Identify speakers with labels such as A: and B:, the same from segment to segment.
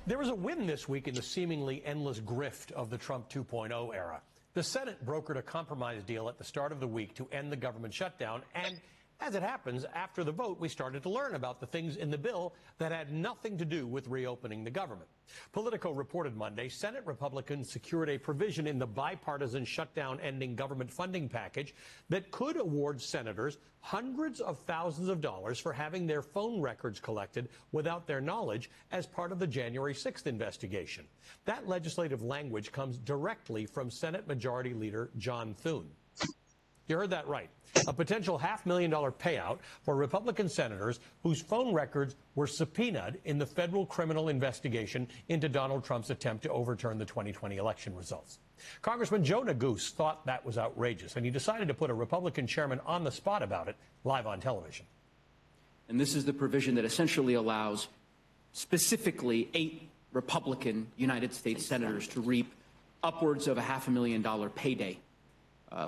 A: There was a win this week in the seemingly endless grift of the Trump 2.0 era. The Senate brokered a compromise deal at the start of the week to end the government shutdown, and as it happens, after the vote, we started to learn about the things in the bill that had nothing to do with reopening the government. Politico reported Monday Senate Republicans secured a provision in the bipartisan shutdown-ending government funding package that could award senators hundreds of thousands of dollars for having their phone records collected without their knowledge as part of the January 6th investigation. That legislative language comes directly from Senate Majority Leader John Thune. You heard that right. A potential $500,000 payout for Republican senators whose phone records were subpoenaed in the federal criminal investigation into Donald Trump's attempt to overturn the 2020 election results. Congressman Joe Neguse thought that was outrageous, and he decided to put a Republican chairman on the spot about it live on television.
B: And this is the provision that essentially allows specifically 8 Republican United States senators to reap upwards of a $500,000 payday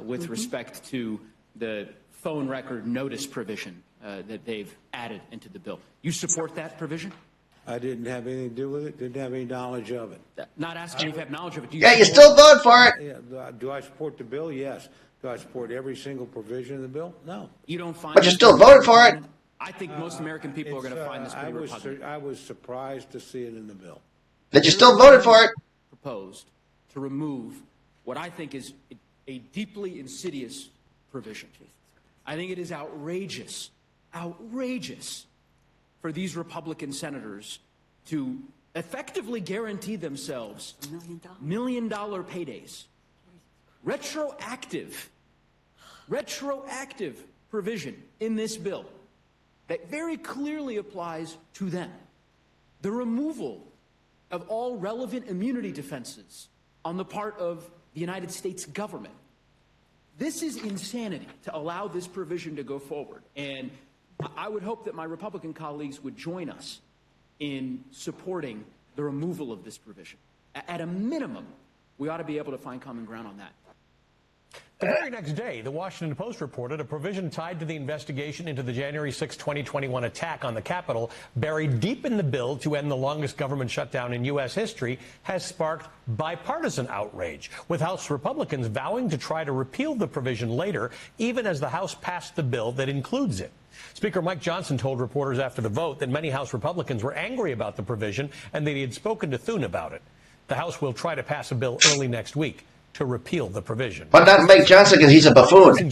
B: with respect to the phone record notice provision that they've added into the bill. You support that provision?
C: I didn't have anything to do with it, didn't have any knowledge of it.
B: Not asking if you have knowledge of it. Do you
D: you still vote for it.
C: Yeah, do I support the bill? Yes. Do I support every single provision of the bill? No.
B: You don't find.
D: But you still voted for it.
B: I think most American people are going to find this pretty repugnant.
C: I was surprised to see it in the bill.
D: But you still voted for it.
B: Proposed to remove what I think is a deeply insidious provision. I think it is outrageous for these Republican senators to effectively guarantee themselves $1 million paydays. Retroactive provision in this bill that very clearly applies to them. The removal of all relevant immunity defenses on the part of the United States government. This is insanity to allow this provision to go forward. And I would hope that my Republican colleagues would join us in supporting the removal of this provision. At a minimum, we ought to be able to find common ground on that.
A: The very next day, the Washington Post reported a provision tied to the investigation into the January 6, 2021 attack on the Capitol, buried deep in the bill to end the longest government shutdown in U.S. history, has sparked bipartisan outrage, with House Republicans vowing to try to repeal the provision later, even as the House passed the bill that includes it. Speaker Mike Johnson told reporters after the vote that many House Republicans were angry about the provision and that he had spoken to Thune about it. The House will try to pass a bill early next week to repeal the provision.
D: But not Mike Johnson because he's a buffoon.